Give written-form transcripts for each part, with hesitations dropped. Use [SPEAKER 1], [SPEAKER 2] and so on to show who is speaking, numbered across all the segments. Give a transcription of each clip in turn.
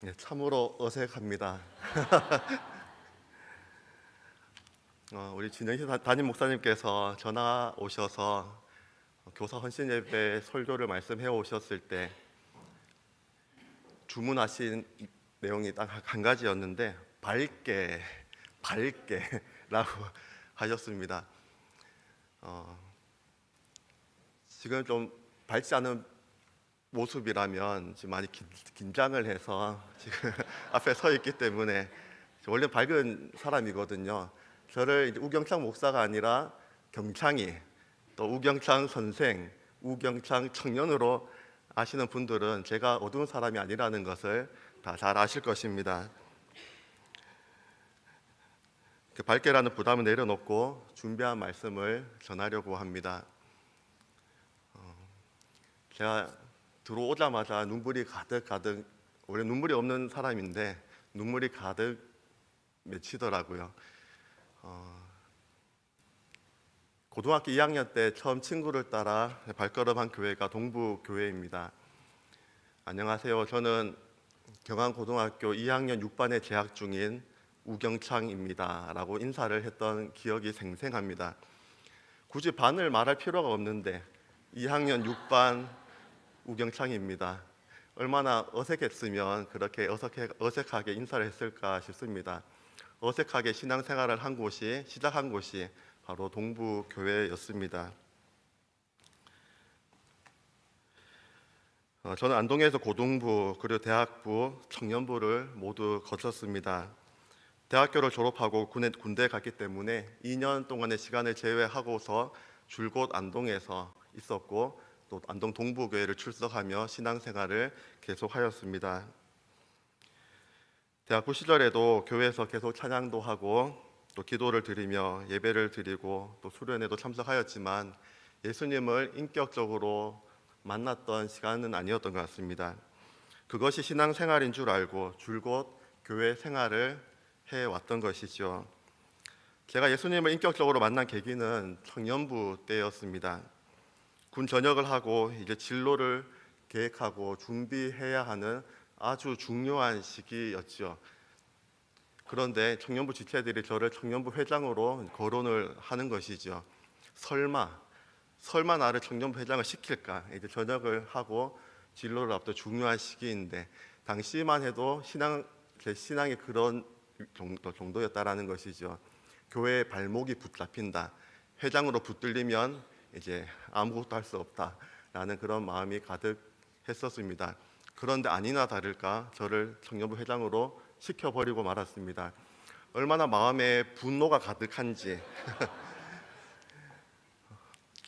[SPEAKER 1] 네, 참으로 어색합니다. 우리 진영희 담임 목사님께서 전화 오셔서 교사 헌신 예배 설교를 말씀해 오셨을 때 주문하신 내용이 딱 한 가지였는데 밝게라고 하셨습니다. 지금 좀 밝지 않은 모습이라면 지금 많이 긴장을 해서 지금 앞에 서 있기 때문에 원래 밝은 사람이거든요. 저를 이제 우경창 목사가 아니라 경창이, 또 우경창 선생, 우경창 청년으로 아시는 분들은 제가 어두운 사람이 아니라는 것을 다 잘 아실 것입니다. 그 밝게라는 부담을 내려놓고 준비한 말씀을 전하려고 합니다. 제가 들어오자마자 눈물이 가득 원래 눈물이 없는 사람인데 눈물이 가득 맺히더라고요. 고등학교 2학년 때 처음 친구를 따라 발걸음한 교회가 동부교회입니다. 안녕하세요. 저는 경안고등학교 2학년 6반에 재학 중인 우경창입니다 라고 인사를 했던 기억이 생생합니다. 굳이 반을 말할 필요가 없는데 2학년 6반 우경창입니다. 얼마나 어색했으면 그렇게 어색하게 인사를 했을까 싶습니다. 어색하게 신앙생활을 시작한 곳이 바로 동부교회였습니다. 저는 안동에서 고등부 그리고 대학부, 청년부를 모두 거쳤습니다. 대학교를 졸업하고 군대에 갔기 때문에 2년 동안의 시간을 제외하고서 줄곧 안동에서 있었고 또 안동 동부교회를 출석하며 신앙생활을 계속하였습니다. 대학부 시절에도 교회에서 계속 찬양도 하고 또 기도를 드리며 예배를 드리고 또 수련회도 참석하였지만 예수님을 인격적으로 만났던 시간은 아니었던 것 같습니다. 그것이 신앙생활인 줄 알고 줄곧 교회 생활을 해왔던 것이죠. 제가 예수님을 인격적으로 만난 계기는 청년부 때였습니다. 군 전역을 하고 이제 진로를 계획하고 준비해야 하는 아주 중요한 시기였죠. 그런데 청년부 지체들이 저를 청년부 회장으로 거론을 하는 것이죠. 설마 나를 청년부 회장을 시킬까? 이제 전역을 하고 진로를 앞둔 중요한 시기인데 당시만 해도 제 신앙이 그런 정도였다라는 것이죠. 교회에 발목이 붙잡힌다. 회장으로 붙들리면 이제 아무것도 할 수 없다라는 그런 마음이 가득했었습니다. 그런데 아니나 다를까 저를 청년부 회장으로 시켜버리고 말았습니다. 얼마나 마음에 분노가 가득한지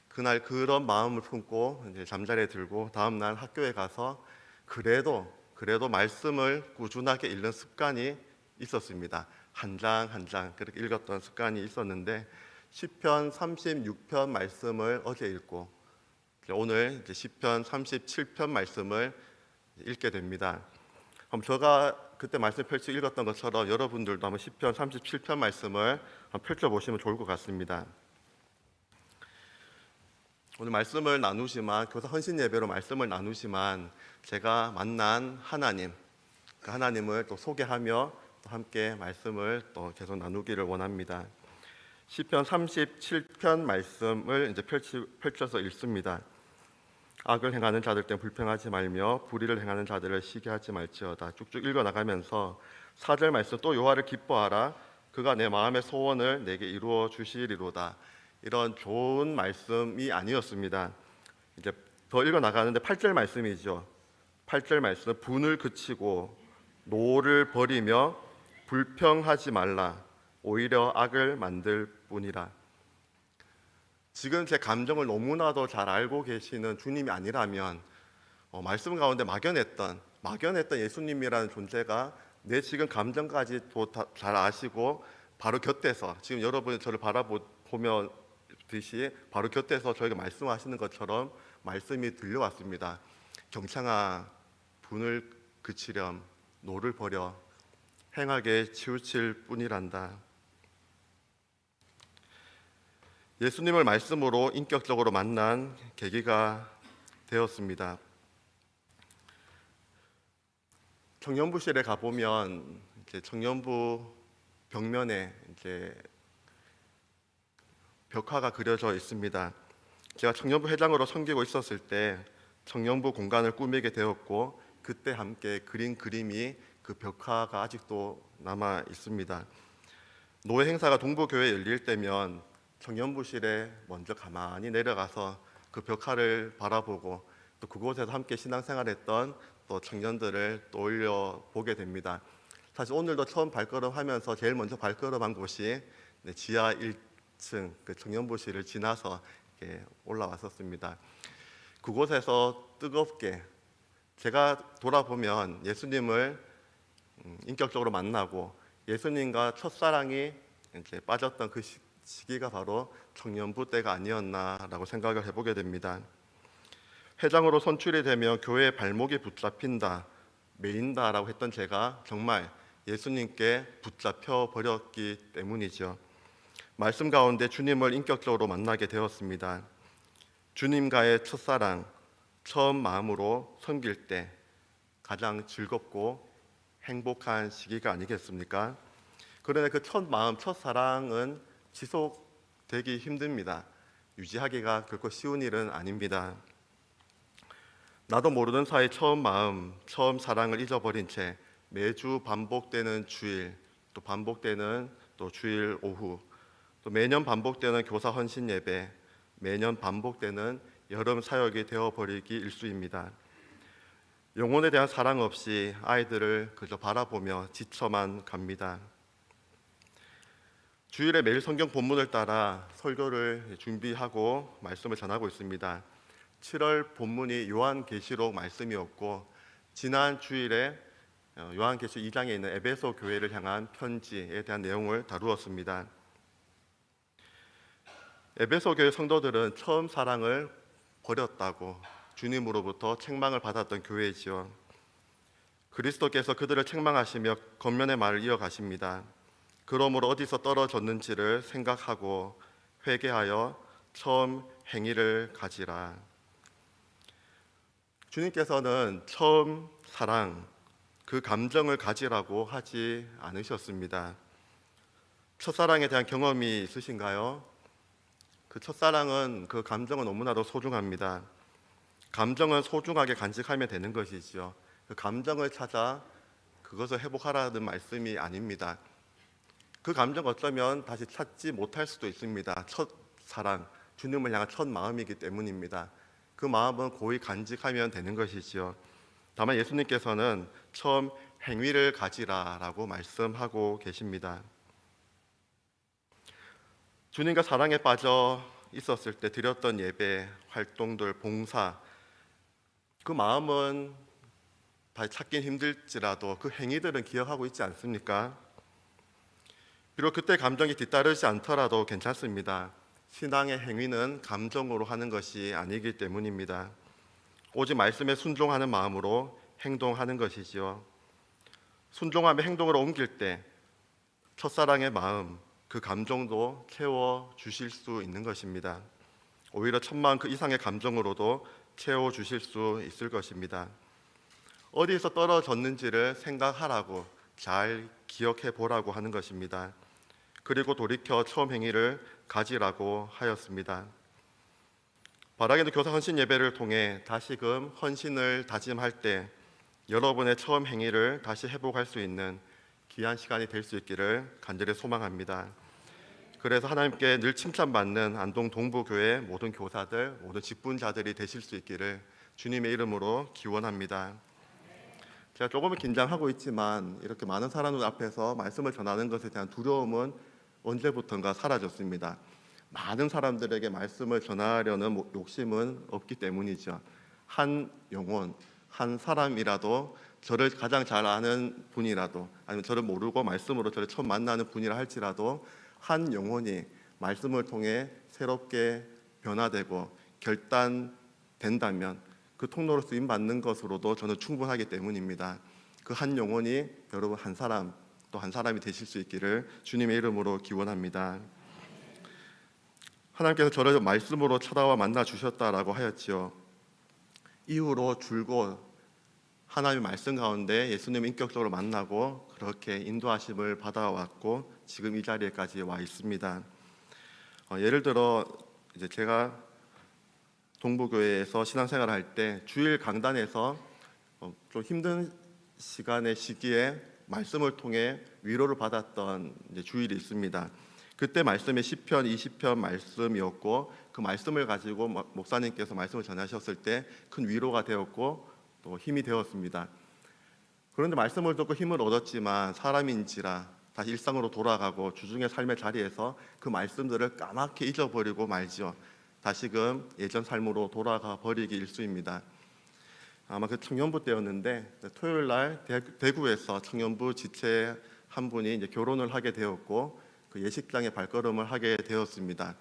[SPEAKER 1] 그날 그런 마음을 품고 이제 잠자리에 들고 다음 날 학교에 가서 그래도 말씀을 꾸준하게 읽는 습관이 있었습니다. 한 장 한 장 그렇게 읽었던 습관이 있었는데 시편 36편 말씀을 어제 읽고 오늘 이제 시편 37편 말씀을 읽게 됩니다. 그럼 제가 그때 말씀 펼쳐 읽었던 것처럼 여러분들도 한번 시편 37편 말씀을 펼쳐 보시면 좋을 것 같습니다. 오늘 말씀을 나누지만 교사 헌신 예배로 말씀을 나누지만 제가 만난 하나님, 그 하나님을 또 소개하며 또 함께 말씀을 또 계속 나누기를 원합니다. 시편 37편 말씀을 이제 펼쳐서 읽습니다. 악을 행하는 자들 때문에 불평하지 말며 불의를 행하는 자들을 시기하지 말지어다. 쭉쭉 읽어 나가면서 4절 말씀 또 여호와를 기뻐하라. 그가 내 마음의 소원을 내게 이루어 주시리로다. 이런 좋은 말씀이 아니었습니다. 이제 더 읽어 나가는데 8절 말씀이죠. 8절 말씀 분을 그치고 노를 버리며 불평하지 말라. 오히려 악을 만들 뿐이라. 지금 제 감정을 너무나도 잘 알고 계시는 주님이 아니라면 말씀 가운데 막연했던 예수님이라는 존재가 내 지금 감정까지도 잘 아시고 바로 곁에서 지금 여러분이 저를 바라보며 듯이 바로 곁에서 저에게 말씀하시는 것처럼 말씀이 들려왔습니다. 경창아, 분을 그치렴, 노를 버려 행하게 치우칠 뿐이란다. 예수님을 말씀으로 인격적으로 만난 계기가 되었습니다. 청년부실에 가보면 이제 청년부 벽면에 이제 벽화가 그려져 있습니다. 제가 청년부 회장으로 섬기고 있었을 때 청년부 공간을 꾸미게 되었고, 그때 함께 그린 그림이 그 벽화가 아직도 남아 있습니다. 노회 행사가 동부교회에 열릴 때면 청년부실에 먼저 가만히 내려가서 그 벽화를 바라보고 또 그곳에서 함께 신앙생활했던 또 청년들을 떠올려 보게 됩니다. 사실 오늘도 처음 발걸음하면서 제일 먼저 발걸음한 곳이 지하 1층 그 청년부실을 지나서 이렇게 올라왔었습니다. 그곳에서 뜨겁게 제가 돌아보면 예수님을 인격적으로 만나고 예수님과 첫사랑이 이제 빠졌던 그 시기가 바로 청년부 때가 아니었나라고 생각을 해보게 됩니다. 회장으로 선출이 되면 교회의 발목이 붙잡힌다, 메인다라고 했던 제가 정말 예수님께 붙잡혀 버렸기 때문이죠. 말씀 가운데 주님을 인격적으로 만나게 되었습니다. 주님과의 첫사랑, 처음 마음으로 섬길 때 가장 즐겁고 행복한 시기가 아니겠습니까? 그러나 그 첫 마음, 첫 사랑은 지속되기 힘듭니다. 유지하기가 결코 쉬운 일은 아닙니다. 나도 모르는 사이 처음 마음, 처음 사랑을 잊어버린 채 매주 반복되는 주일, 또 반복되는 또 주일 오후, 또 매년 반복되는 교사 헌신 예배, 매년 반복되는 여름 사역이 되어버리기 일쑤입니다. 영혼에 대한 사랑 없이 아이들을 그저 바라보며 지쳐만 갑니다. 주일에 매일 성경 본문을 따라 설교를 준비하고 말씀을 전하고 있습니다. 7월 본문이 요한계시록 말씀이었고, 지난 주일에 요한계시록 2장에 있는 에베소 교회를 향한 편지에 대한 내용을 다루었습니다. 에베소 교회 성도들은 처음 사랑을 버렸다고 주님으로부터 책망을 받았던 교회이지요. 그리스도께서 그들을 책망하시며 겉면의 말을 이어가십니다. 그러므로 어디서 떨어졌는지를 생각하고 회개하여 처음 행위를 가지라. 주님께서는 처음 사랑, 그 감정을 가지라고 하지 않으셨습니다. 첫사랑에 대한 경험이 있으신가요? 그 첫사랑은, 그 감정은 너무나도 소중합니다. 감정은 소중하게 간직하면 되는 것이지요. 그 감정을 찾아 그것을 회복하라는 말씀이 아닙니다. 그 감정 어쩌면 다시 찾지 못할 수도 있습니다. 첫 사랑, 주님을 향한 첫 마음이기 때문입니다. 그 마음은 고이 간직하면 되는 것이지요. 다만 예수님께서는 처음 행위를 가지라라고 말씀하고 계십니다. 주님과 사랑에 빠져 있었을 때 드렸던 예배, 활동들, 봉사, 그 마음은 다시 찾긴 힘들지라도 그 행위들은 기억하고 있지 않습니까? 비록 그때 감정이 뒤따르지 않더라도 괜찮습니다. 신앙의 행위는 감정으로 하는 것이 아니기 때문입니다. 오직 말씀에 순종하는 마음으로 행동하는 것이지요. 순종하며 행동으로 옮길 때 첫사랑의 마음, 그 감정도 채워주실 수 있는 것입니다. 오히려 천만 그 이상의 감정으로도 채워주실 수 있을 것입니다. 어디에서 떨어졌는지를 생각하라고, 잘 기억해 보라고 하는 것입니다. 그리고 돌이켜 처음 행위를 가지라고 하였습니다. 바라게도 교사 헌신 예배를 통해 다시금 헌신을 다짐할 때 여러분의 처음 행위를 다시 회복할 수 있는 귀한 시간이 될 수 있기를 간절히 소망합니다. 그래서 하나님께 늘 칭찬받는 안동 동부교회 모든 교사들, 모든 직분자들이 되실 수 있기를 주님의 이름으로 기원합니다. 제가 조금은 긴장하고 있지만 이렇게 많은 사람들 앞에서 말씀을 전하는 것에 대한 두려움은 언제부턴가 사라졌습니다. 많은 사람들에게 말씀을 전하려는 욕심은 없기 때문이죠. 한 영혼, 한 사람이라도, 저를 가장 잘 아는 분이라도, 아니면 저를 모르고 말씀으로 저를 처음 만나는 분이라 할지라도 한 영혼이 말씀을 통해 새롭게 변화되고 결단된다면 그 통로로 쓰임받는 것으로도 저는 충분하기 때문입니다. 그 한 영혼이 여러분 한 사람, 또 한 사람이 되실 수 있기를 주님의 이름으로 기원합니다. 하나님께서 저를 말씀으로 찾아와 만나 주셨다라고 하였지요. 이후로 줄곧 하나님의 말씀 가운데 예수님을 인격적으로 만나고 그렇게 인도하심을 받아왔고 지금 이 자리에까지 와 있습니다. 예를 들어 이제 제가 동부교회에서 신앙생활을 할 때 주일 강단에서 좀 힘든 시기에 말씀을 통해 위로를 받았던 이제 주일이 있습니다. 그때 말씀이 시편 20편 말씀이었고 그 말씀을 가지고 목사님께서 말씀을 전하셨을 때 큰 위로가 되었고 또 힘이 되었습니다. 그런데 말씀을 듣고 힘을 얻었지만 사람인지라 다시 일상으로 돌아가고 주중의 삶의 자리에서 그 말씀들을 까맣게 잊어버리고 말죠. 다시금 예전 삶으로 돌아가 버리기 일쑤입니다. 아마 그 청년부 때였는데 토요일 날 대구에서 청년부 지체 한 분이 이제 결혼을 하게 되었고 그 예식장에 발걸음을 하게 되었습니다.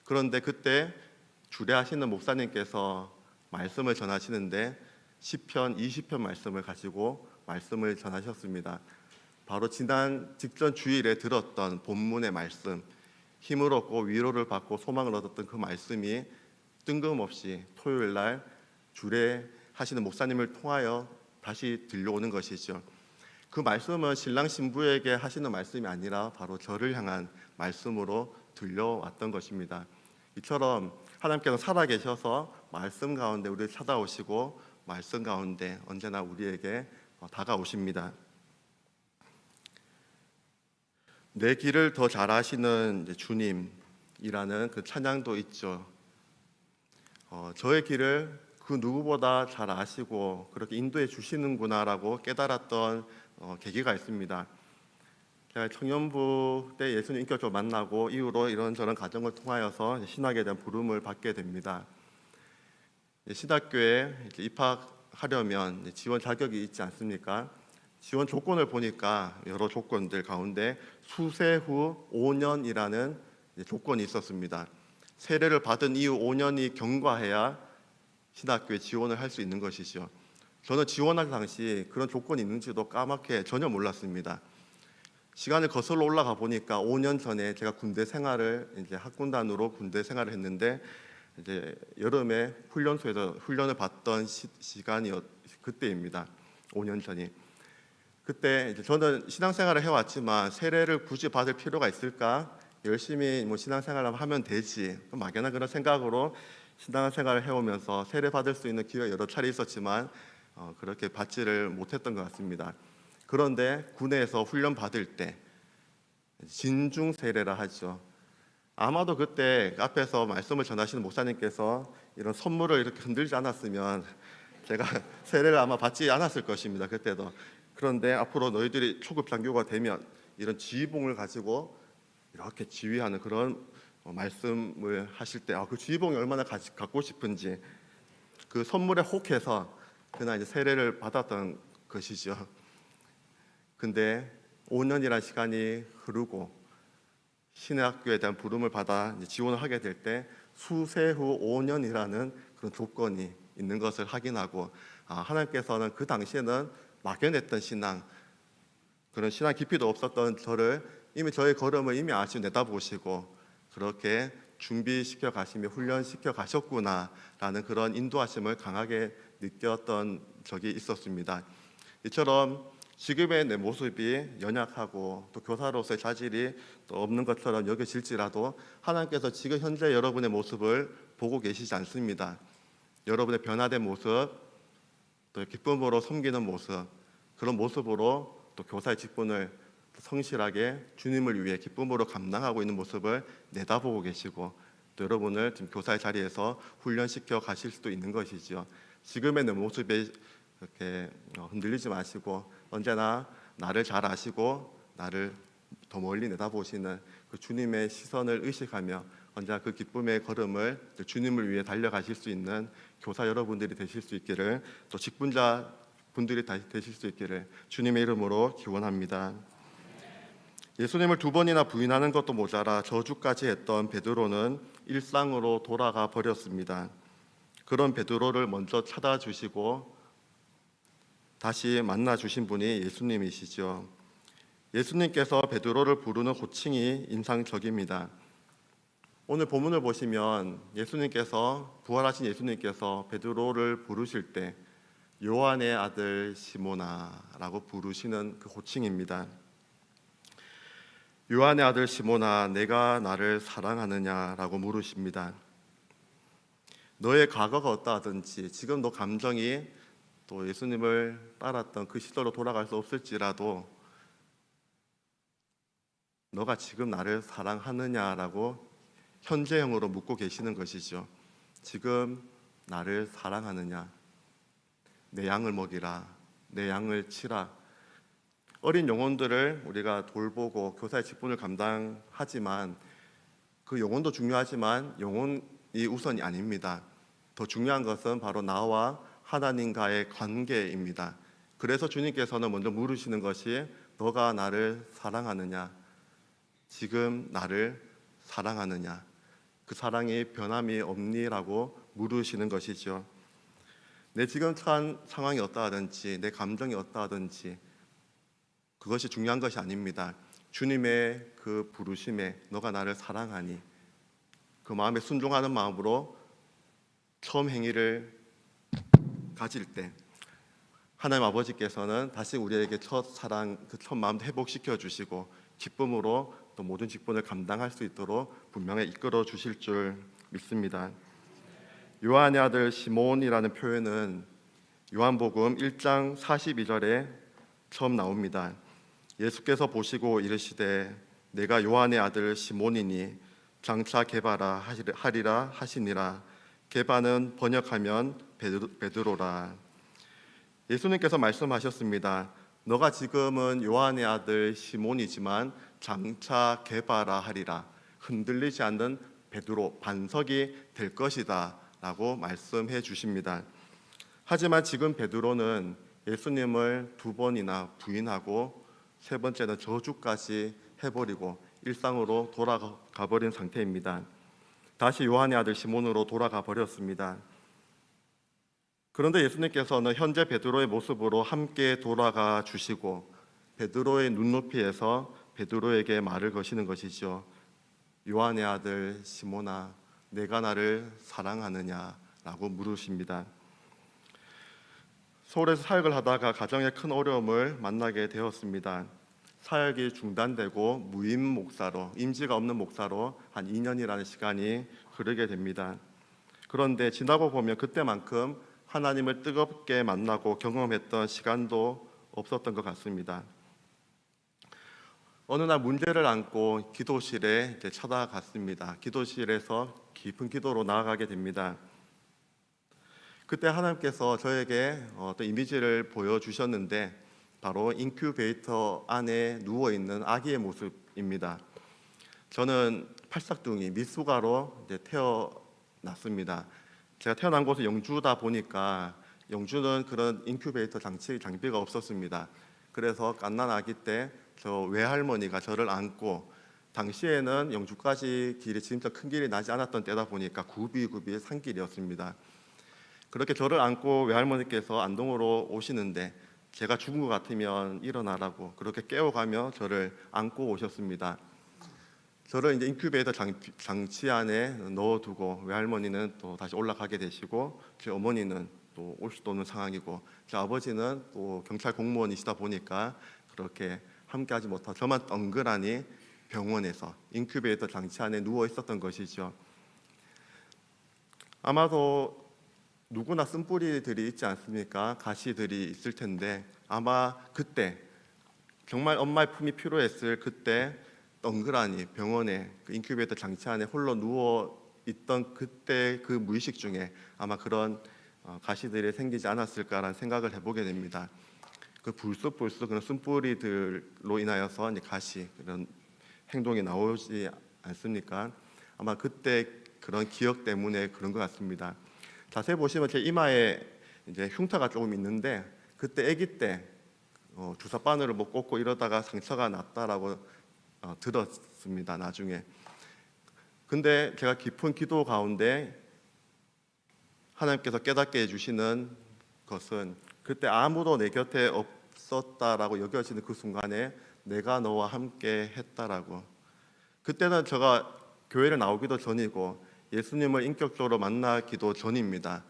[SPEAKER 1] 그런데 그때 주례하시는 목사님께서 말씀을 전하시는데 시편 20편 말씀을 가지고 말씀을 전하셨습니다. 바로 지난 직전 주일에 들었던 본문의 말씀, 힘을 얻고 위로를 받고 소망을 얻었던 그 말씀이 뜬금없이 토요일 날 주례하시는 목사님을 통하여 다시 들려오는 것이죠. 그 말씀은 신랑 신부에게 하시는 말씀이 아니라 바로 저를 향한 말씀으로 들려왔던 것입니다. 이처럼 하나님께서 살아계셔서 말씀 가운데 우리를 찾아오시고 말씀 가운데 언제나 우리에게 다가오십니다. 내 길을 더 잘 아시는 주님이라는 그 찬양도 있죠. 저의 길을 그 누구보다 잘 아시고 그렇게 인도해 주시는구나라고 깨달았던 계기가 있습니다. 제가 청년부 때 예수님 인격적으로 만나고 이후로 이런저런 과정을 통하여서 신학에 대한 부름을 받게 됩니다. 신학교에 입학하려면 지원 자격이 있지 않습니까? 지원 조건을 보니까 여러 조건들 가운데 수세 후 5년이라는 조건이 있었습니다. 세례를 받은 이후 5년이 경과해야 신학교에 지원을 할 수 있는 것이죠. 저는 지원할 당시 그런 조건이 있는지도 까맣게 전혀 몰랐습니다. 시간을 거슬러 올라가 보니까 5년 전에 제가 군대 생활을 이제 학군단으로 군대 생활을 했는데 이제 여름에 훈련소에서 훈련을 받던 시간이 그때입니다. 5년 전이. 그때 이제 저는 신앙생활을 해왔지만 세례를 굳이 받을 필요가 있을까? 열심히 신앙생활을 하면 되지. 막연한 그런 생각으로 신앙생활을 해오면서 세례 받을 수 있는 기회가 여러 차례 있었지만 그렇게 받지를 못했던 것 같습니다. 그런데 군에서 훈련 받을 때 진중 세례라 하죠. 아마도 그때 앞에서 말씀을 전하시는 목사님께서 이런 선물을 이렇게 흔들지 않았으면 제가 세례를 아마 받지 않았을 것입니다. 그때도. 그런데 앞으로 너희들이 초급 장교가 되면 이런 지휘봉을 가지고 이렇게 지휘하는 그런 말씀을 하실 때 그 지휘봉이 얼마나 갖고 싶은지 그 선물에 혹해서 그날 이제 세례를 받았던 것이죠. 근데 5년이라는 시간이 흐르고 신학교에 대한 부름을 받아 지원을 하게 될 때 수세 후 5년이라는 그런 조건이 있는 것을 확인하고 하나님께서는 그 당시에는 막연했던 신앙, 그런 신앙 깊이도 없었던 저를 이미 저의 걸음을 이미 아시고 내다보시고 그렇게 준비시켜 가시며 훈련시켜 가셨구나라는 그런 인도하심을 강하게 느꼈던 적이 있었습니다. 이처럼 지금의 내 모습이 연약하고 또 교사로서의 자질이 또 없는 것처럼 여겨질지라도 하나님께서 지금 현재 여러분의 모습을 보고 계시지 않습니다. 여러분의 변화된 모습, 또 기쁨으로 섬기는 모습, 그런 모습으로 또 교사의 직분을 성실하게 주님을 위해 기쁨으로 감당하고 있는 모습을 내다보고 계시고 또 여러분을 지금 교사의 자리에서 훈련시켜 가실 수도 있는 것이죠. 지금의 내 모습에 이렇게 흔들리지 마시고 언제나 나를 잘 아시고 나를 더 멀리 내다보시는 그 주님의 시선을 의식하며 언제나 그 기쁨의 걸음을 주님을 위해 달려가실 수 있는 교사 여러분들이 되실 수 있기를 또 직분자 분들이 되실 수 있기를 주님의 이름으로 기원합니다. 예수님을 2번이나 부인하는 것도 모자라 저주까지 했던 베드로는 일상으로 돌아가 버렸습니다. 그런 베드로를 먼저 찾아주시고 다시 만나 주신 분이 예수님이시죠. 예수님께서 베드로를 부르는 호칭이 인상적입니다. 오늘 본문을 보시면 예수님께서 부활하신 예수님께서 베드로를 부르실 때 요한의 아들 시모나라고 부르시는 그 호칭입니다. 요한의 아들 시모나, 내가 나를 사랑하느냐라고 물으십니다. 너의 과거가 어떠하든지, 지금 너 감정이 또 예수님을 따랐던 그 시절로 돌아갈 수 없을지라도 너가 지금 나를 사랑하느냐라고 현재형으로 묻고 계시는 것이죠. 지금 나를 사랑하느냐? 내 양을 먹이라, 내 양을 치라. 어린 영혼들을 우리가 돌보고 교사의 직분을 감당하지만 그 영혼도 중요하지만 영혼이 우선이 아닙니다. 더 중요한 것은 바로 나와 하나님과의 관계입니다. 그래서 주님께서는 먼저 물으시는 것이 너가 나를 사랑하느냐? 지금 나를 사랑하느냐? 그 사랑이 변함이 없니라고 물으시는 것이죠. 내 지금 처한 상황이 어떠하든지 내 감정이 어떠하든지 그것이 중요한 것이 아닙니다. 주님의 그 부르심에 너가 나를 사랑하니 그 마음에 순종하는 마음으로 처음 행위를 가질 때 하나님 아버지께서는 다시 우리에게 첫 사랑, 그 첫 마음도 회복시켜 주시고 기쁨으로 또 모든 직분을 감당할 수 있도록 분명히 이끌어 주실 줄 믿습니다. 요한의 아들 시몬이라는 표현은 요한복음 1장 42절에 처음 나옵니다. 예수께서 보시고 이르시되 내가 요한의 아들 시몬이니 장차 게바라 하리라 하시니라. 게바는 번역하면 베드로라. 예수님께서 말씀하셨습니다. 너가 지금은 요한의 아들 시몬이지만 장차 게바라 하리라. 흔들리지 않는 베드로, 반석이 될 것이다 라고 말씀해 주십니다. 하지만 지금 베드로는 예수님을 2번이나 부인하고 3번째는 저주까지 해버리고 일상으로 돌아가 버린 상태입니다. 다시 요한의 아들 시몬으로 돌아가 버렸습니다. 그런데 예수님께서는 현재 베드로의 모습으로 함께 돌아가 주시고 베드로의 눈높이에서 베드로에게 말을 거시는 것이죠. 요한의 아들 시몬아, 내가 나를 사랑하느냐라고 물으십니다. 서울에서 사역을 하다가 가정에 큰 어려움을 만나게 되었습니다. 사역이 중단되고 무임 목사로, 임지가 없는 목사로 한 2년이라는 시간이 흐르게 됩니다. 그런데 지나고 보면 그때만큼 하나님을 뜨겁게 만나고 경험했던 시간도 없었던 것 같습니다. 어느 날 문제를 안고 기도실에 찾아갔습니다. 기도실에서 깊은 기도로 나아가게 됩니다. 그때 하나님께서 저에게 어떤 이미지를 보여주셨는데 바로 인큐베이터 안에 누워있는 아기의 모습입니다. 저는 팔싹둥이 미숙아로 태어났습니다. 제가 태어난 곳은 영주다 보니까 영주는 그런 인큐베이터 장비가 없었습니다. 그래서 갓난 아기 때 저 외할머니가 저를 안고, 당시에는 영주까지 길이 지금처럼 큰 길이 나지 않았던 때다 보니까 굽이굽이 산길이었습니다. 그렇게 저를 안고 외할머니께서 안동으로 오시는데 제가 죽은 것 같으면 일어나라고 그렇게 깨워가며 저를 안고 오셨습니다. 저를 이제 인큐베이터 장치 안에 넣어두고 외할머니는 또 다시 올라가게 되시고 제 어머니는 또 올 수도 없는 상황이고 제 아버지는 또 경찰 공무원이시다 보니까 그렇게 함께하지 못하고 저만 덩그라니 병원에서 인큐베이터 장치 안에 누워 있었던 것이죠. 아마도 누구나 쓴뿌리들이 있지 않습니까? 가시들이 있을 텐데 아마 그때 정말 엄마의 품이 필요했을 그때 덩그라니 병원에 그 인큐베이터 장치 안에 홀로 누워 있던 그때 그 무의식 중에 아마 그런 가시들이 생기지 않았을까라는 생각을 해보게 됩니다. 그 불쑥불쑥 그런 쓴뿌리들로 인하여서 이제 가시 그런 행동이 나오지 않습니까? 아마 그때 그런 기억 때문에 그런 것 같습니다. 자세히 보시면 제 이마에 이제 흉터가 조금 있는데 그때 아기 때 주사 바늘을 못 꽂고 이러다가 상처가 났다라고 들었습니다. 나중에. 근데 제가 깊은 기도 가운데 하나님께서 깨닫게 해주시는 것은 그때 아무도 내 곁에 없었다라고 여겨지는 그 순간에 내가 너와 함께 했다라고. 그때는 제가 교회를 나오기도 전이고 예수님을 인격적으로 만나기도 전입니다.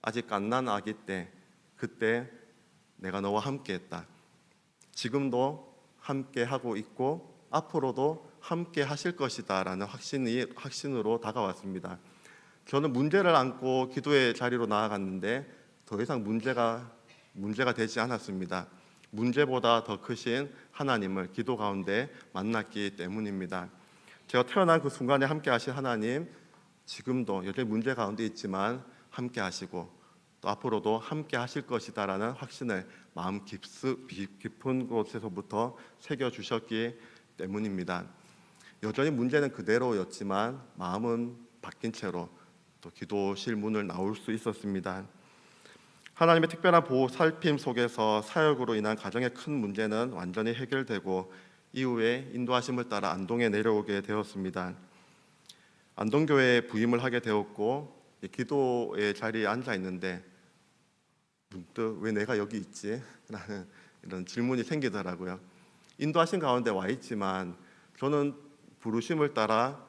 [SPEAKER 1] 아직 갓난 아기 때 그때 내가 너와 함께했다. 지금도 함께 하고 있고 앞으로도 함께 하실 것이다라는 확신으로 다가왔습니다. 저는 문제를 안고 기도의 자리로 나아갔는데 더 이상 문제가 되지 않았습니다. 문제보다 더 크신 하나님을 기도 가운데 만났기 때문입니다. 제가 태어난 그 순간에 함께 하신 하나님, 지금도 여전히 문제 가운데 있지만 함께 하시고 또 앞으로도 함께 하실 것이다라는 확신을 마음 깊은 곳에서부터 새겨주셨기 때문입니다. 여전히 문제는 그대로였지만 마음은 바뀐 채로 또 기도실 문을 나올 수 있었습니다. 하나님의 특별한 보호 살핌 속에서 사역으로 인한 가정의 큰 문제는 완전히 해결되고 이후에 인도하심을 따라 안동에 내려오게 되었습니다. 안동교회에 부임을 하게 되었고 기도의 자리에 앉아 있는데 문득 왜 내가 여기 있지? 라는 이런 질문이 생기더라고요. 인도하신 가운데 와 있지만 저는 부르심을 따라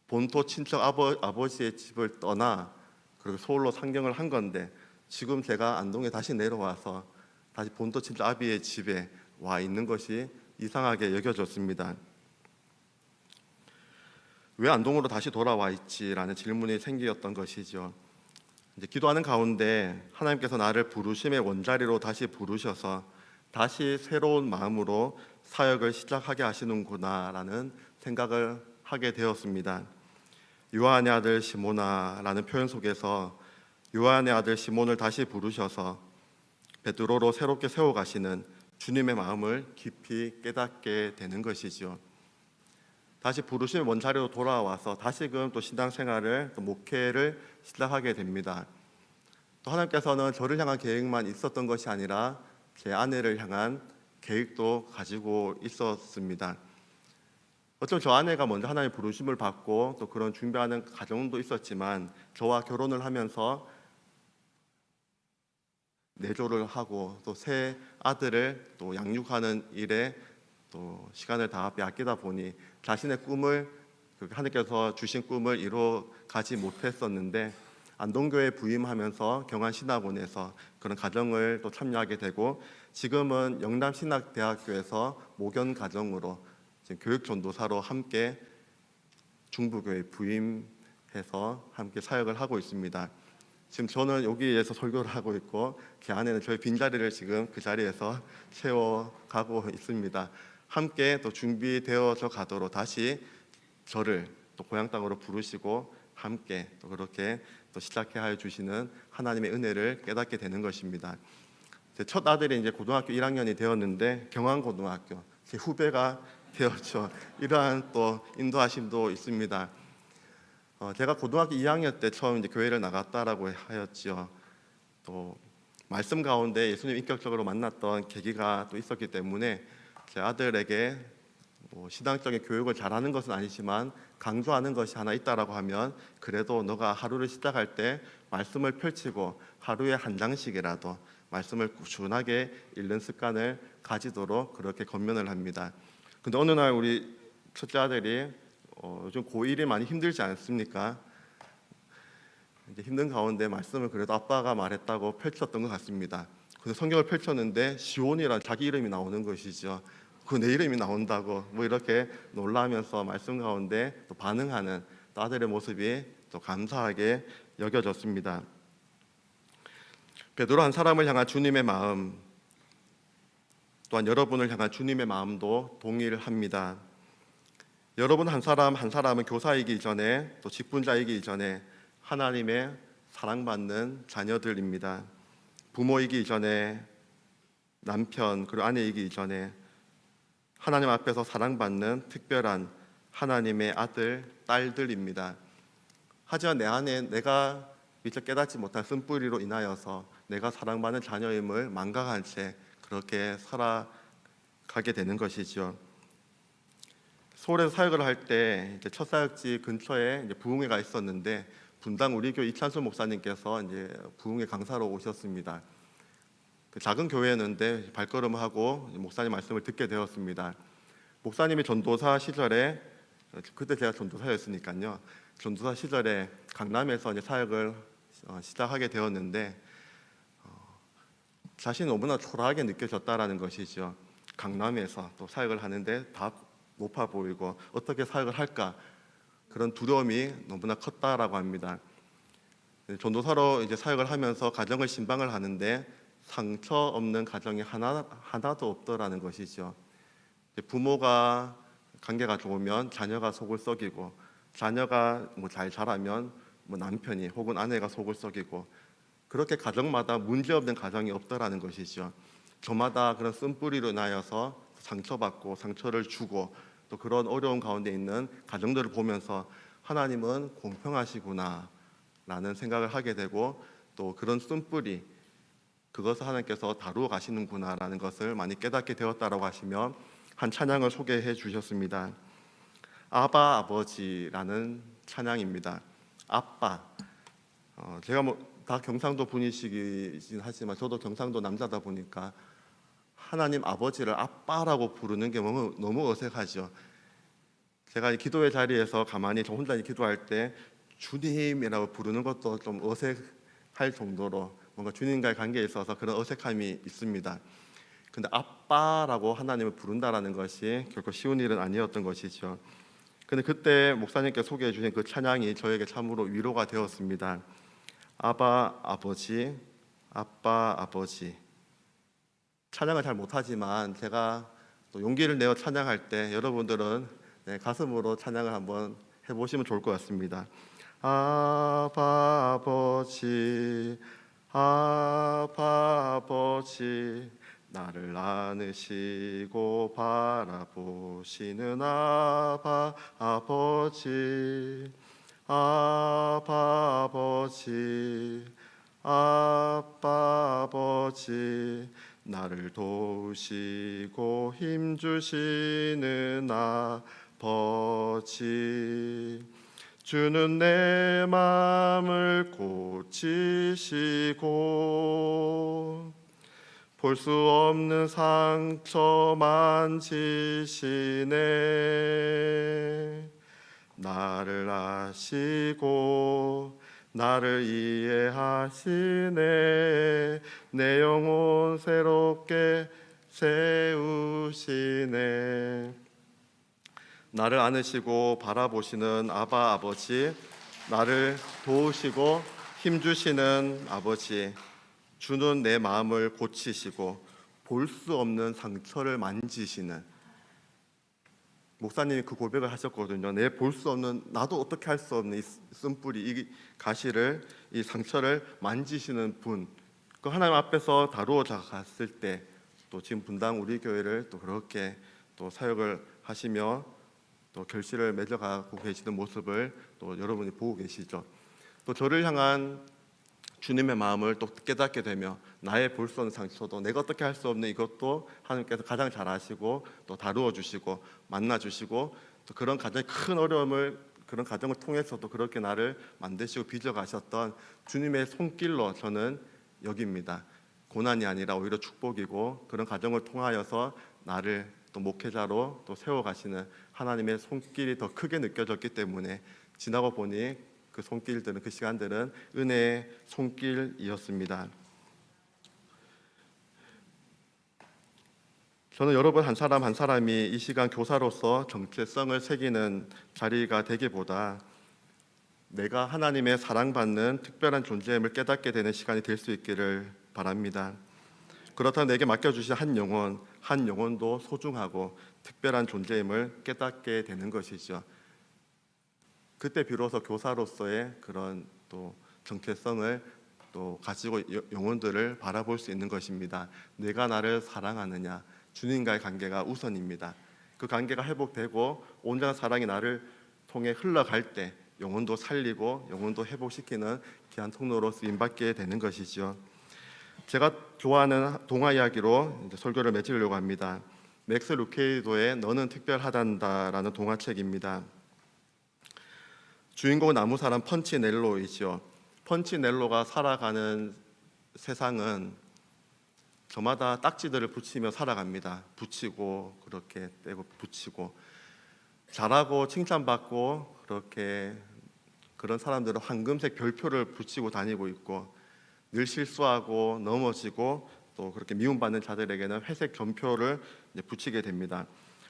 [SPEAKER 1] 본토 친척 아버지의 집을 떠나 그리고 서울로 상경을 한 건데 지금 제가 안동에 다시 내려와서 다시 본토 친척 아비의 집에 와 있는 것이 이상하게 여겨졌습니다. 왜 안동으로 다시 돌아와 있지라는 질문이 생겼던 것이죠. 이제 기도하는 가운데 하나님께서 나를 부르심의 원자리로 다시 부르셔서 다시 새로운 마음으로 사역을 시작하게 하시는구나라는 생각을 하게 되었습니다. 요한의 아들 시몬아라는 표현 속에서 요한의 아들 시몬을 다시 부르셔서 베드로로 새롭게 세워가시는 주님의 마음을 깊이 깨닫게 되는 것이죠. 다시 부르심의 원자리로 돌아와서 다시금 또 신앙생활을 또 목회를 시작하게 됩니다. 또 하나님께서는 저를 향한 계획만 있었던 것이 아니라 제 아내를 향한 계획도 가지고 있었습니다. 어쩌면 저 아내가 먼저 하나님의 부르심을 받고 또 그런 준비하는 과정도 있었지만 저와 결혼을 하면서 내조를 하고 또 새 아들을 또 양육하는 일에 또 시간을 다 빼앗기다 보니 자신의 꿈을 하나님께서 주신 꿈을 이루어 가지 못했었는데 안동교회 부임하면서 경안신학원에서 그런 과정을 또 참여하게 되고 지금은 영남신학대학교에서 목연 과정으로 교육전도사로 함께 중부교회 부임해서 함께 사역을 하고 있습니다. 지금 저는 여기에서 설교를 하고 있고 제 아내는 저희 빈자리를 지금 그 자리에서 채워가고 있습니다. 함께 또 준비되어져 가도록 다시 저를 또 고향 땅으로 부르시고 함께 또 그렇게 또 시작해 하여 주시는 하나님의 은혜를 깨닫게 되는 것입니다. 제 첫 아들이 이제 고등학교 1학년이 되었는데 경안고등학교 제 후배가 되었죠. 이러한 또 인도하심도 있습니다. 제가 고등학교 2학년 때 처음 이제 교회를 나갔다라고 하였지요. 또 말씀 가운데 예수님 인격적으로 만났던 계기가 또 있었기 때문에 제 아들에게 신앙적인 교육을 잘하는 것은 아니지만 강조하는 것이 하나 있다라고 하면 그래도 너가 하루를 시작할 때 말씀을 펼치고 하루에 한 장씩이라도 말씀을 꾸준하게 읽는 습관을 가지도록 그렇게 권면을 합니다. 근데 어느 날 우리 첫째 아들이 요즘 고1이 많이 힘들지 않습니까? 이제 힘든 가운데 말씀을 그래도 아빠가 말했다고 펼쳤던 것 같습니다. 근데 성경을 펼쳤는데 시온이란 자기 이름이 나오는 것이죠. 그 내 이름이 나온다고 뭐 이렇게 놀라면서 말씀 가운데 또 반응하는 또 아들의 모습이 또 감사하게 여겨졌습니다. 베드로 한 사람을 향한 주님의 마음 또한 여러분을 향한 주님의 마음도 동일합니다. 여러분 한 사람 한 사람은 교사이기 전에 또 직분자이기 전에 하나님의 사랑받는 자녀들입니다. 부모이기 전에 남편 그리고 아내이기 전에 하나님 앞에서 사랑받는 특별한 하나님의 아들, 딸들입니다. 하지만 내 안에 내가 미처 깨닫지 못한 쓴뿌리로 인하여서 내가 사랑받는 자녀임을 망각한 채 그렇게 살아가게 되는 것이죠. 서울에서 사역을 할 때 첫 사역지 근처에 부흥회가 있었는데 분당 우리 교회 이찬수 목사님께서 이제 부흥회 강사로 오셨습니다. 그 작은 교회였는데 발걸음하고 목사님 말씀을 듣게 되었습니다. 목사님이 전도사 시절에 그때 제가 전도사였으니까요. 전도사 시절에 강남에서 이제 사역을 시작하게 되었는데 자신이 너무나 초라하게 느껴졌다라는 것이죠. 강남에서 또 사역을 하는데 다 높아 보이고 어떻게 사역을 할까, 그런 두려움이 너무나 컸다라고 합니다. 전도사로 이제 사역을 하면서 가정을 신방을 하는데 상처 없는 가정이 하나도 없더라는 것이죠. 부모가 관계가 좋으면 자녀가 속을 썩이고, 자녀가 잘 자라면 남편이 혹은 아내가 속을 썩이고, 그렇게 가정마다 문제없는 가정이 없더라는 것이죠. 저마다 그런 쓴뿌리로 인하여서 상처받고 상처를 주고 또 그런 어려운 가운데 있는 가정들을 보면서 하나님은 공평하시구나 라는 생각을 하게 되고, 또 그런 쓴뿌리, 그것을 하나님께서 다루어 가시는구나 라는 것을 많이 깨닫게 되었다라고 하시며 한 찬양을 소개해 주셨습니다. 아바 아버지라는 찬양입니다. 아빠, 제가 다 경상도 분이시긴 하지만 저도 경상도 남자다 보니까 하나님 아버지를 아빠라고 부르는 게 너무 어색하죠. 제가 이 기도의 자리에서 가만히 저 혼자 기도할 때 주님이라고 부르는 것도 좀 어색할 정도로 뭔가 주님과의 관계에 있어서 그런 어색함이 있습니다. 근데 아빠라고 하나님을 부른다라는 것이 결코 쉬운 일은 아니었던 것이죠. 근데 그때 목사님께 소개해 주신 그 찬양이 저에게 참으로 위로가 되었습니다. 아바 아버지, 아빠 아버지. 찬양을 잘 못하지만 제가 또 용기를 내어 찬양할 때 여러분들은 가슴으로 찬양을 한번 해보시면 좋을 것 같습니다. 아바 아버지, 아바 아버지, 나를 안으시고 바라보시는 아바 아버지, 아바 아버지, 아빠 아버지, 나를 도우시고 힘주시는 아버지, 주는 내 마음을 고치시고 볼 수 없는 상처 만지시네. 나를 아시고 나를 이해하시네. 내 영혼 새롭게 세우시네. 나를 안으시고 바라보시는 아바 아버지, 나를 도우시고 힘주시는 아버지, 주는 내 마음을 고치시고 볼 수 없는 상처를 만지시는, 목사님이 그 고백을 하셨거든요. 내 볼 수 없는, 나도 어떻게 할 수 없는 이 쓴뿌리, 이 가시를, 이 상처를 만지시는 분, 그 하나님 앞에서 다루어져 갔을 때 또 지금 분당 우리 교회를 또 그렇게 또 사역을 하시며 또 결실을 맺어가고 계시는 모습을 또 여러분이 보고 계시죠. 또 저를 향한 주님의 마음을 또 깨닫게 되며 나의 볼 수 없는 상처도, 내가 어떻게 할 수 없는 이것도 하나님께서 가장 잘 아시고 또 다루어 주시고 만나 주시고, 또 그런 가정의 큰 어려움을, 그런 가정을 통해서도 그렇게 나를 만드시고 빚어 가셨던 주님의 손길로 저는 여깁니다. 고난이 아니라 오히려 축복이고, 그런 가정을 통하여서 나를 또 목회자로 또 세워 가시는 하나님의 손길이 더 크게 느껴졌기 때문에 지나고 보니 그 손길들은, 그 시간들은 은혜의 손길이었습니다. 저는 여러분 한 사람 한 사람이 이 시간 교사로서 정체성을 새기는 자리가 되기보다 내가 하나님의 사랑받는 특별한 존재임을 깨닫게 되는 시간이 될 수 있기를 바랍니다. 그렇다면 내게 맡겨주신 한 영혼도 소중하고 특별한 존재임을 깨닫게 되는 것이죠. 그때 비로소 교사로서의 그런 또 정체성을 또 가지고 영혼들을 바라볼 수 있는 것입니다. 내가 나를 사랑하느냐, 주님과의 관계가 우선입니다. 그 관계가 회복되고 온전한 사랑이 나를 통해 흘러갈 때 영혼도 살리고 영혼도 회복시키는 귀한 통로로 쓰임받게 되는 것이죠. 제가 좋아하는 동화 이야기로 이제 설교를 맺으려고 합니다. 맥스 루케이도의 너는 특별하단다라는 동화책입니다. 주인공은 나무 사람 펀치넬로이죠. 펀치넬로가 살아가는 세상은 저마다 딱지들을 붙이며 살아갑니다. 붙이고 그렇게 떼고 붙이고, 잘하고 칭찬받고 그렇게 그런 사람들은 황금색 별표를 붙이고 다니고 있고, 늘 실수하고 넘어지고 또 그렇게 미움받는 자들에게는 회색 점표를 이제 붙이게 됩니다.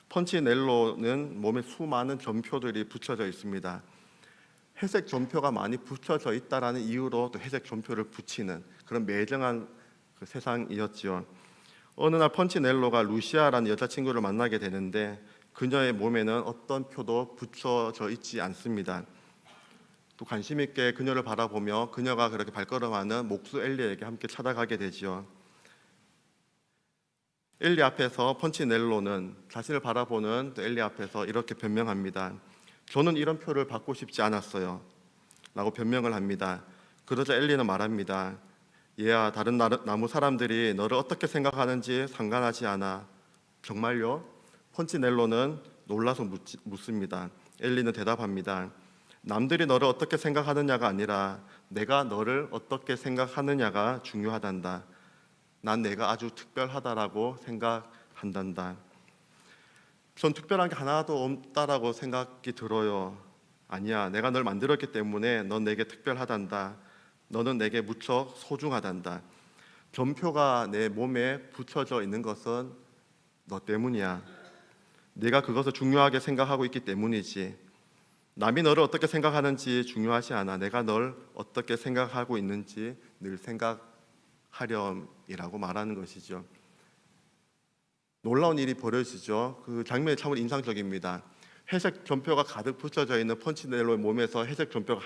[SPEAKER 1] 펀치넬로는 몸에 수많은 점표들이 붙여져 있습니다. 회색 점표가 많이 붙여져 있다라는 이유로 또 회색 점표를 붙이는 그런 매정한 그 세상이었지요. 어느 날 펀치넬로가 루시아라는 여자친구를 만나게 되는데 그녀의 몸에는 어떤 표도 붙여져 있지 않습니다. 또 관심 있게 그녀를 바라보며 그녀가 그렇게 발걸음하는 목수 엘리에게 함께 찾아가게 되지요. 엘리 앞에서 펀치넬로는 자신을 바라보는 또 엘리 앞에서 이렇게 변명합니다. 저는 이런 표를 받고 싶지 않았어요 라고 변명을 합니다. 그러자 엘리는 말합니다. 얘야, 다른 나무 사람들이 너를 어떻게 생각하는지 상관하지 않아. 정말요? 펀치넬로는 놀라서 묻습니다. 엘리는 대답합니다. 남들이 너를 어떻게 생각하느냐가 아니라 내가 너를 어떻게 생각하느냐가 중요하단다. 난 내가 아주 특별하다라고 생각한단다. 전 특별한 게 하나도 없다라고 생각이 들어요. 아니야, 내가 널 만들었기 때문에 넌 내게 특별하단다. 너는 내게 무척 소중하단다. 점표가 내 몸에 붙여져 있는 것은 너 때문이야. 네가 그것을 중요하게 생각하고 있기 때문이지. 남이 너를 어떻게 생각하는지 중요하지 않아. 내가 널 어떻게 생각하고 있는지 늘 생각하렴이라고 말하는 것이죠. 놀라운 일이 벌어지죠. 그 장면이 참으로 인상적입니다. 회색 점표가 가득 붙여져 있는 펀치넬로의 몸에서 회색 점표가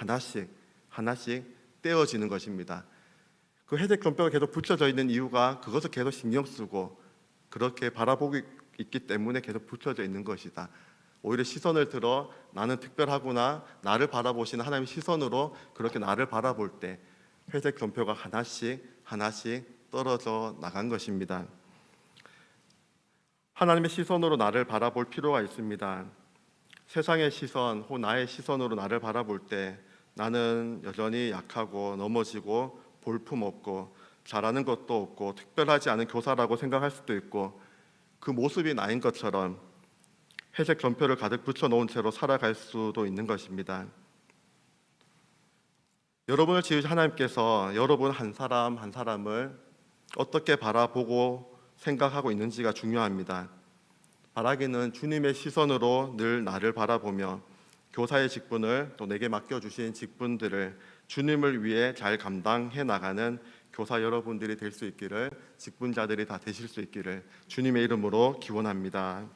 [SPEAKER 1] 하나씩 떼어지는 것입니다. 그 회색 점표가 계속 붙여져 있는 이유가 그것을 계속 신경 쓰고 그렇게 바라보고 있기 때문에 계속 붙여져 있는 것이다. 오히려 시선을 들어 나는 특별하구나, 나를 바라보시는 하나님의 시선으로 그렇게 나를 바라볼 때 회색 점표가 하나씩 떨어져 나간 것입니다. 하나님의 시선으로 나를 바라볼 필요가 있습니다. 세상의 시선 혹은 나의 시선으로 나를 바라볼 때 나는 여전히 약하고 넘어지고 볼품없고 잘하는 것도 없고 특별하지 않은 교사라고 생각할 수도 있고 그 모습이 나인 것처럼 회색 점표를 가득 붙여놓은 채로 살아갈 수도 있는 것입니다. 여러분을 지으신 하나님께서 여러분 한 사람 한 사람을 어떻게 바라보고 생각하고 있는지가 중요합니다. 바라기는 주님의 시선으로 늘 나를 바라보며 교사의 직분을 또 내게 맡겨주신 직분들을 주님을 위해 잘 감당해 나가는 교사 여러분들이 될 수 있기를, 직분자들이 다 되실 수 있기를 주님의 이름으로 기원합니다.